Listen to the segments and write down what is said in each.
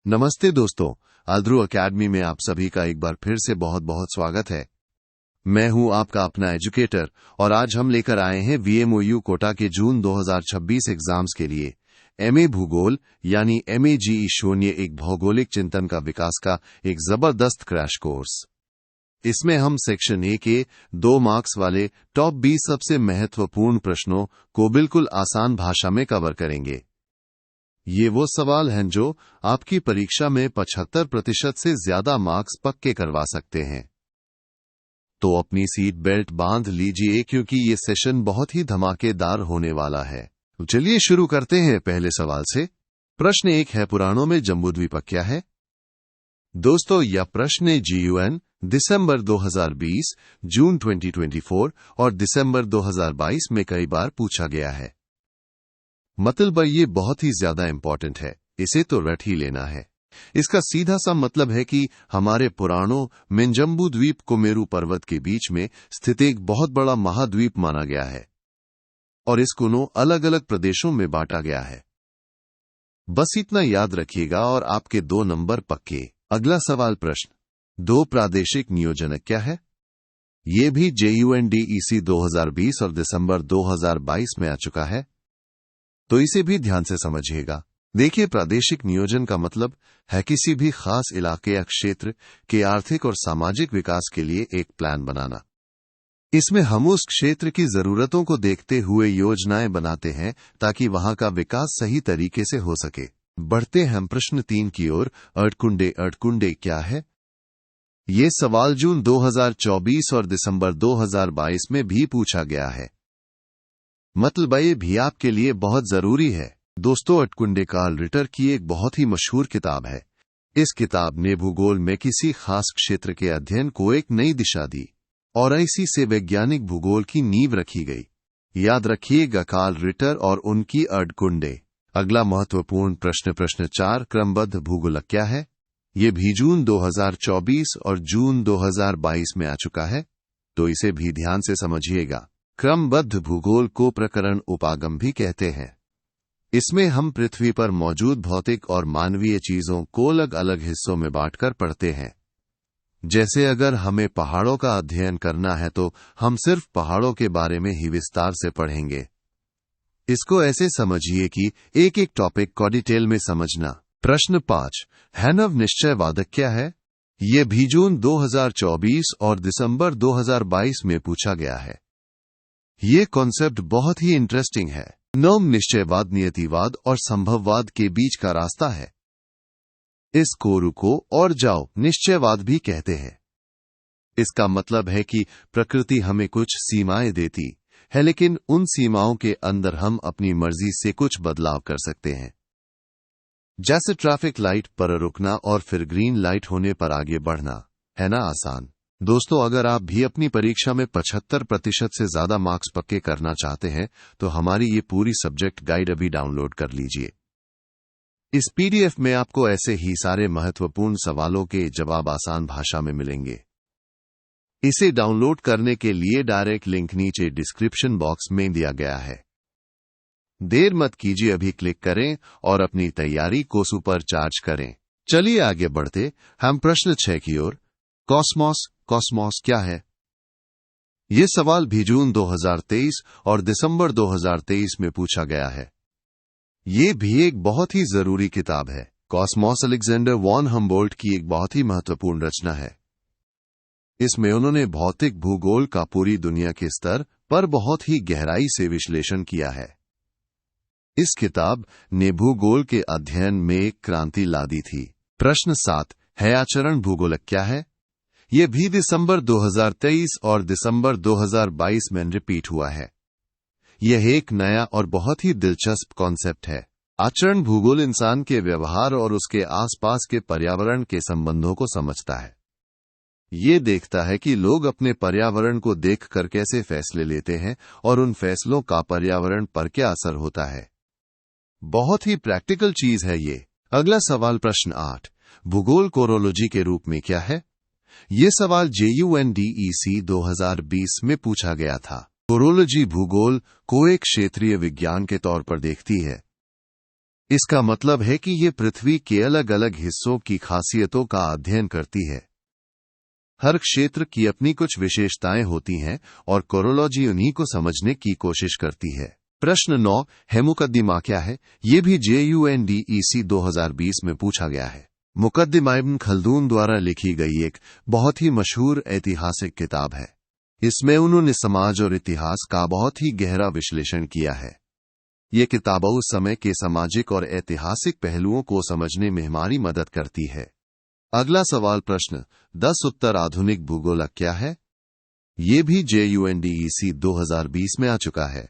नमस्ते दोस्तों, आद्रू एकेडमी में आप सभी का एक बार फिर से बहुत बहुत स्वागत है। मैं हूं आपका अपना एजुकेटर और आज हम लेकर आए हैं VMOU कोटा के जून 2026 एग्जाम्स के लिए MA भूगोल यानी MAGE शून्य एक भौगोलिक चिंतन का विकास का एक जबरदस्त क्रैश कोर्स। इसमें हम सेक्शन ए के 2 मार्क्स वाले टॉप 20 सबसे महत्वपूर्ण प्रश्नों को बिल्कुल आसान भाषा में कवर करेंगे। ये वो सवाल हैं जो आपकी परीक्षा में 75% से ज्यादा मार्क्स पक्के करवा सकते हैं। तो अपनी सीट बेल्ट बांध लीजिए क्योंकि ये सेशन बहुत ही धमाकेदार होने वाला है। चलिए शुरू करते हैं पहले सवाल से। प्रश्न 1 है, पुराणों में जम्बूद्वीप क्या है? दोस्तों, यह प्रश्न GUN दिसंबर 2020, जून 2024 और दिसंबर 2022 में कई बार पूछा गया है। मतलब ये बहुत ही ज्यादा इंपॉर्टेंट है, इसे तो रट ही लेना है। इसका सीधा सा मतलब है कि हमारे पुराणों में जम्बूद्वीप को मेरू पर्वत के बीच में स्थित एक बहुत बड़ा महाद्वीप माना गया है और इसको 9 अलग अलग प्रदेशों में बांटा गया है। बस इतना याद रखिएगा और आपके 2 नंबर पक्के। अगला सवाल, प्रश्न 2 प्रादेशिक नियोजनक क्या है? ये भी JUNDEC 2020 और दिसंबर 2022 में आ चुका है, तो इसे भी ध्यान से समझिएगा। देखिए, प्रादेशिक नियोजन का मतलब है किसी भी खास इलाके या क्षेत्र के आर्थिक और सामाजिक विकास के लिए एक प्लान बनाना। इसमें हम उस क्षेत्र की जरूरतों को देखते हुए योजनाएं बनाते हैं ताकि वहां का विकास सही तरीके से हो सके। बढ़ते हैं हम प्रश्न 3 की ओर। अड़कुंडे क्या है? ये सवाल जून 2024 और दिसंबर 2022 में भी पूछा गया है, मतलब ये भी आपके लिए बहुत जरूरी है। दोस्तों, अड़कुंडे कार्ल रिटर की एक बहुत ही मशहूर किताब है। इस किताब ने भूगोल में किसी खास क्षेत्र के अध्ययन को एक नई दिशा दी और इसी से वैज्ञानिक भूगोल की नींव रखी गई। याद रखिएगा, कार्ल रिटर और उनकी अड़कुंडे। अगला महत्वपूर्ण प्रश्न 4, क्रमबद्ध भूगोलक क्या है? ये भी जून 2024 और जून 2022 में आ चुका है, तो इसे भी ध्यान से समझिएगा। क्रमबद्ध भूगोल को प्रकरण उपागम भी कहते हैं। इसमें हम पृथ्वी पर मौजूद भौतिक और मानवीय चीजों को अलग अलग हिस्सों में बांटकर पढ़ते हैं। जैसे अगर हमें पहाड़ों का अध्ययन करना है तो हम सिर्फ पहाड़ों के बारे में ही विस्तार से पढ़ेंगे। इसको ऐसे समझिए कि एक एक टॉपिक को डिटेल में समझना। प्रश्न 5, हैनव निश्चयवादक क्या है? यह भी जून 2024 और दिसंबर 2022 में पूछा गया है। ये कॉन्सेप्ट बहुत ही इंटरेस्टिंग है। नवम निश्चयवाद नियतिवाद और संभववाद के बीच का रास्ता है। इसको रुको और जाओ निश्चयवाद भी कहते हैं। इसका मतलब है कि प्रकृति हमें कुछ सीमाएं देती है, लेकिन उन सीमाओं के अंदर हम अपनी मर्जी से कुछ बदलाव कर सकते हैं। जैसे ट्रैफिक लाइट पर रुकना और फिर ग्रीन लाइट होने पर आगे बढ़ना, है ना आसान? दोस्तों, अगर आप भी अपनी परीक्षा में 75% से ज्यादा मार्क्स पक्के करना चाहते हैं तो हमारी ये पूरी सब्जेक्ट गाइड अभी डाउनलोड कर लीजिए। इस PDF में आपको ऐसे ही सारे महत्वपूर्ण सवालों के जवाब आसान भाषा में मिलेंगे। इसे डाउनलोड करने के लिए डायरेक्ट लिंक नीचे डिस्क्रिप्शन बॉक्स में दिया गया है। देर मत कीजिए, अभी क्लिक करें और अपनी तैयारी को सुपर चार्ज करें। चलिए आगे बढ़ते हम प्रश्न 6 की ओर। कॉस्मॉस क्या है? ये सवाल भी जून 2023 और दिसंबर 2023 में पूछा गया है। ये भी एक बहुत ही जरूरी किताब है। कॉस्मॉस अलेक्जेंडर वॉन हम्बोल्ट की एक बहुत ही महत्वपूर्ण रचना है। इसमें उन्होंने भौतिक भूगोल का पूरी दुनिया के स्तर पर बहुत ही गहराई से विश्लेषण किया है। इस किताब ने भूगोल के अध्ययन में एक क्रांति ला दी थी। प्रश्न 7 है, आचरण भूगोलक क्या है? यह भी दिसंबर 2023 और दिसंबर 2022 में रिपीट हुआ है। यह एक नया और बहुत ही दिलचस्प कॉन्सेप्ट है। आचरण भूगोल इंसान के व्यवहार और उसके आसपास के पर्यावरण के संबंधों को समझता है। ये देखता है कि लोग अपने पर्यावरण को देखकर कैसे फैसले लेते हैं और उन फैसलों का पर्यावरण पर क्या असर होता है। बहुत ही प्रैक्टिकल चीज है ये। अगला सवाल, प्रश्न 8, भूगोल कोरोलॉजी के रूप में क्या है? ये सवाल JUNDEC 2020 में पूछा गया था। कोरोलॉजी भूगोल को एक क्षेत्रीय विज्ञान के तौर पर देखती है। इसका मतलब है कि ये पृथ्वी के अलग अलग हिस्सों की खासियतों का अध्ययन करती है। हर क्षेत्र की अपनी कुछ विशेषताएं होती हैं और कोरोलॉजी उन्हीं को समझने की कोशिश करती है। प्रश्न 9 है मुकद्दिमा क्या है? ये भी JUNDEC 2020 में पूछा गया है। मुकद्दिमा इब्न खल्दून द्वारा लिखी गई एक बहुत ही मशहूर ऐतिहासिक किताब है। इसमें उन्होंने समाज और इतिहास का बहुत ही गहरा विश्लेषण किया है। ये किताब उस समय के सामाजिक और ऐतिहासिक पहलुओं को समझने में हमारी मदद करती है। अगला सवाल प्रश्न 10 उत्तर आधुनिक भूगोल क्या है? ये भी JUNDEC 2020 में आ चुका है।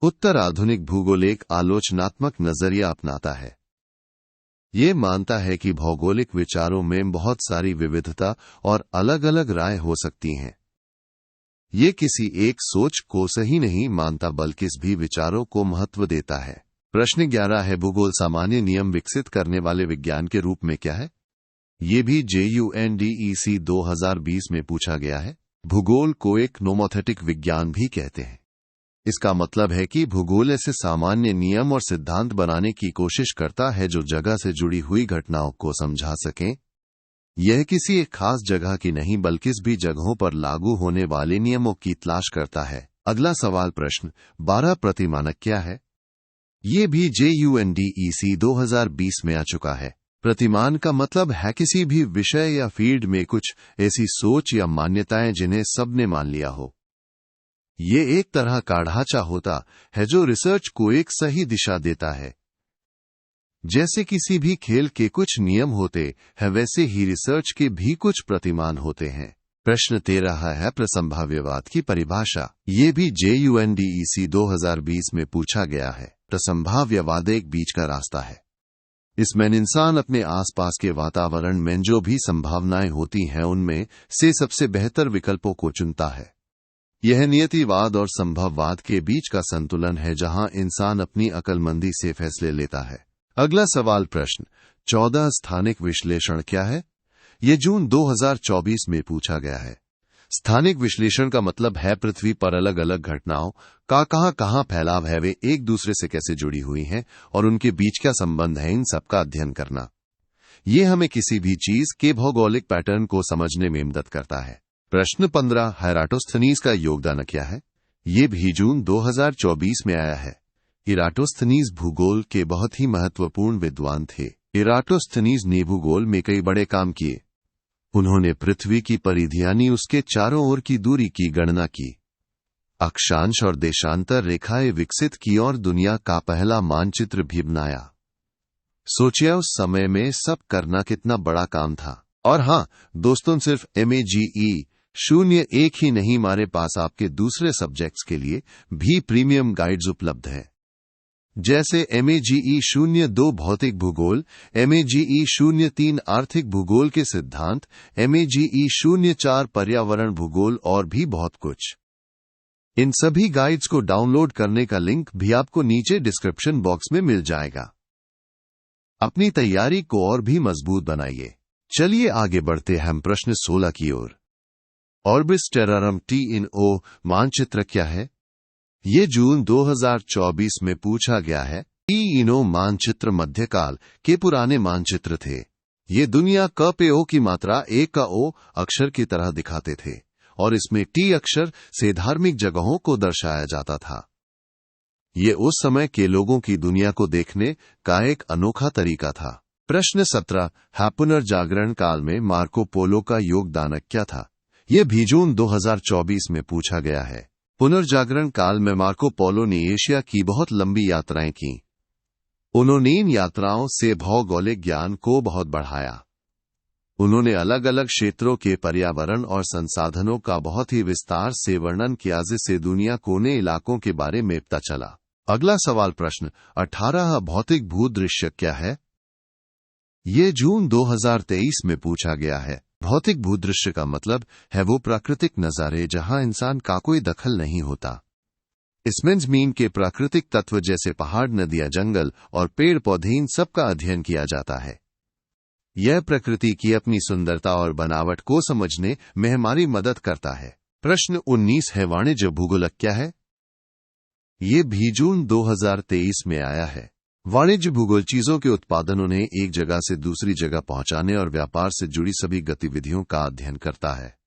उत्तर आधुनिक भूगोल एक आलोचनात्मक नजरिया अपनाता है। ये मानता है कि भौगोलिक विचारों में बहुत सारी विविधता और अलग अलग राय हो सकती हैं। ये किसी एक सोच को सही नहीं मानता बल्कि इस भी विचारों को महत्व देता है। प्रश्न 11 है भूगोल सामान्य नियम विकसित करने वाले विज्ञान के रूप में क्या है? ये भी JUNDEC 2020 में पूछा गया है। भूगोल को एक नोमोथेटिक विज्ञान भी कहते हैं। इसका मतलब है कि भूगोल ऐसे सामान्य नियम और सिद्धांत बनाने की कोशिश करता है जो जगह से जुड़ी हुई घटनाओं को समझा सकें। यह किसी एक खास जगह की नहीं बल्कि इस भी जगहों पर लागू होने वाले नियमों की तलाश करता है। अगला सवाल प्रश्न 12 प्रतिमानक क्या है? ये भी JUNDEC 2020 में आ चुका है। प्रतिमान का मतलब है किसी भी विषय या फील्ड में कुछ ऐसी सोच या मान्यताएं जिन्हें सबने मान लिया हो। ये एक तरह का ढांचा होता है जो रिसर्च को एक सही दिशा देता है। जैसे किसी भी खेल के कुछ नियम होते हैं वैसे ही रिसर्च के भी कुछ प्रतिमान होते हैं। प्रश्न 13 है प्रसंभाव्यवाद की परिभाषा। ये भी JUNDEC 2020 में पूछा गया है। प्रसंभाव्यवाद एक बीच का रास्ता है। इसमें इंसान अपने आसपास के वातावरण में जो भी संभावनाएं होती हैं उनमें से सबसे बेहतर विकल्पों को चुनता है। यह नियतिवाद और संभववाद के बीच का संतुलन है जहां इंसान अपनी अक्लमंदी से फैसले लेता है। अगला सवाल प्रश्न 14 स्थानिक विश्लेषण क्या है? यह जून 2024 में पूछा गया है। स्थानिक विश्लेषण का मतलब है पृथ्वी पर अलग अलग घटनाओं का कहां फैलाव है, वे एक दूसरे से कैसे जुड़ी हुई हैं और उनके बीच क्या संबंध है, इन सब का अध्ययन करना। यह हमें किसी भी चीज के भौगोलिक पैटर्न को समझने में मदद करता है। प्रश्न 15 इराटोस्थनीज का योगदान क्या है? ये भी जून 2024 में आया है। इराटोस्थनीज भूगोल के बहुत ही महत्वपूर्ण विद्वान थे। इराटोस्थनीज ने भूगोल में कई बड़े काम किए। उन्होंने पृथ्वी की परिधि यानी उसके चारों ओर की दूरी की गणना की, अक्षांश और देशांतर रेखाएं विकसित की और दुनिया का पहला मानचित्र भी बनाया। सोचिए उस समय में सब करना कितना बड़ा काम था। और हाँ दोस्तों, सिर्फ MAGE01 ही नहीं, हमारे पास आपके दूसरे सब्जेक्ट्स के लिए भी प्रीमियम गाइड्स उपलब्ध है, जैसे MAGE02 भौतिक भूगोल, MAGE03 आर्थिक भूगोल के सिद्धांत, MAGE04 पर्यावरण भूगोल और भी बहुत कुछ। इन सभी गाइड्स को डाउनलोड करने का लिंक भी आपको नीचे डिस्क्रिप्शन बॉक्स में मिल जाएगा। अपनी तैयारी को और भी मजबूत बनाइए। चलिए आगे बढ़ते हैं हम प्रश्न 16 की ओर। ऑर्बिस टेरारम TNO मानचित्र क्या है? ये जून 2024 में पूछा गया है। TNO मानचित्र मध्यकाल के पुराने मानचित्र थे। ये दुनिया क पे ओ की मात्रा ए का ओ अक्षर की तरह दिखाते थे और इसमें T अक्षर से धार्मिक जगहों को दर्शाया जाता था। ये उस समय के लोगों की दुनिया को देखने का एक अनोखा तरीका था। प्रश्न 17 है पुनर्जागरण काल में मार्को पोलो का योगदान क्या था? यह भी जून 2024 में पूछा गया है। पुनर्जागरण काल में मार्को पोलो ने एशिया की बहुत लंबी यात्राएं की। उन्होंने इन यात्राओं से भौगोलिक ज्ञान को बहुत बढ़ाया। उन्होंने अलग अलग क्षेत्रों के पर्यावरण और संसाधनों का बहुत ही विस्तार से वर्णन किया, जिससे दुनिया कोने इलाकों के बारे में पता चला। अगला सवाल प्रश्न 18 भौतिक भूदृश्य क्या है? ये जून 2023 में पूछा गया है। भौतिक भूदृश्य का मतलब है वो प्राकृतिक नजारे जहां इंसान का कोई दखल नहीं होता। इसमें जमीन के प्राकृतिक तत्व जैसे पहाड़, नदियां, जंगल और पेड़ पौधे, इन सब का अध्ययन किया जाता है। यह प्रकृति की अपनी सुंदरता और बनावट को समझने में हमारी मदद करता है। प्रश्न 19 है वाणिज्य भूगोल क्या है? ये भी जून 2023 में आया है। वाणिज्य भूगोल चीजों के उत्पादन उन्हें एक जगह से दूसरी जगह पहुंचाने और व्यापार से जुड़ी सभी गतिविधियों का अध्ययन करता है।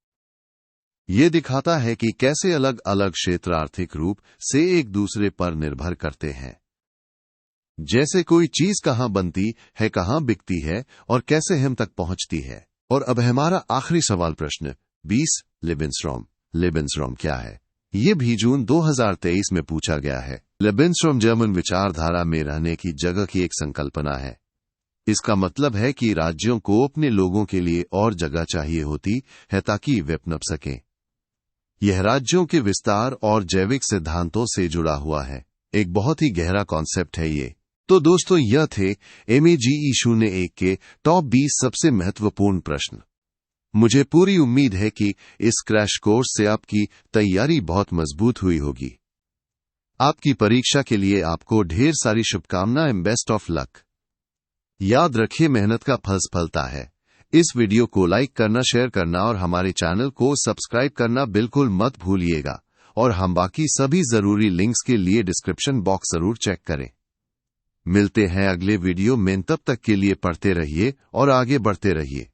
ये दिखाता है कि कैसे अलग अलग क्षेत्र आर्थिक रूप से एक दूसरे पर निर्भर करते हैं। जैसे कोई चीज कहां बनती है, कहां बिकती है और कैसे हम तक पहुंचती है। और अब हमारा आखिरी सवाल प्रश्न 20 लेबेंसरॉम क्या है? ये भी जून 2023 में पूछा गया है। लेबेंसरॉम जर्मन विचारधारा में रहने की जगह की एक संकल्पना है। इसका मतलब है कि राज्यों को अपने लोगों के लिए और जगह चाहिए होती है ताकि वे पनप सकें। यह राज्यों के विस्तार और जैविक सिद्धांतों से जुड़ा हुआ है। एक बहुत ही गहरा कॉन्सेप्ट है ये। तो दोस्तों, यह थे MAGE01 के टॉप 20 सबसे महत्वपूर्ण प्रश्न। मुझे पूरी उम्मीद है कि इस क्रैश कोर्स से आपकी तैयारी बहुत मजबूत हुई होगी। आपकी परीक्षा के लिए आपको ढेर सारी शुभकामनाएं। Best of luck. याद रखिए, मेहनत का फल फलता है। इस वीडियो को लाइक करना, शेयर करना और हमारे चैनल को सब्सक्राइब करना बिल्कुल मत भूलिएगा। और हम बाकी सभी जरूरी लिंक्स के लिए डिस्क्रिप्शन बॉक्स जरूर चेक करें। मिलते हैं अगले वीडियो में। तब तक के लिए पढ़ते रहिए और आगे बढ़ते रहिए।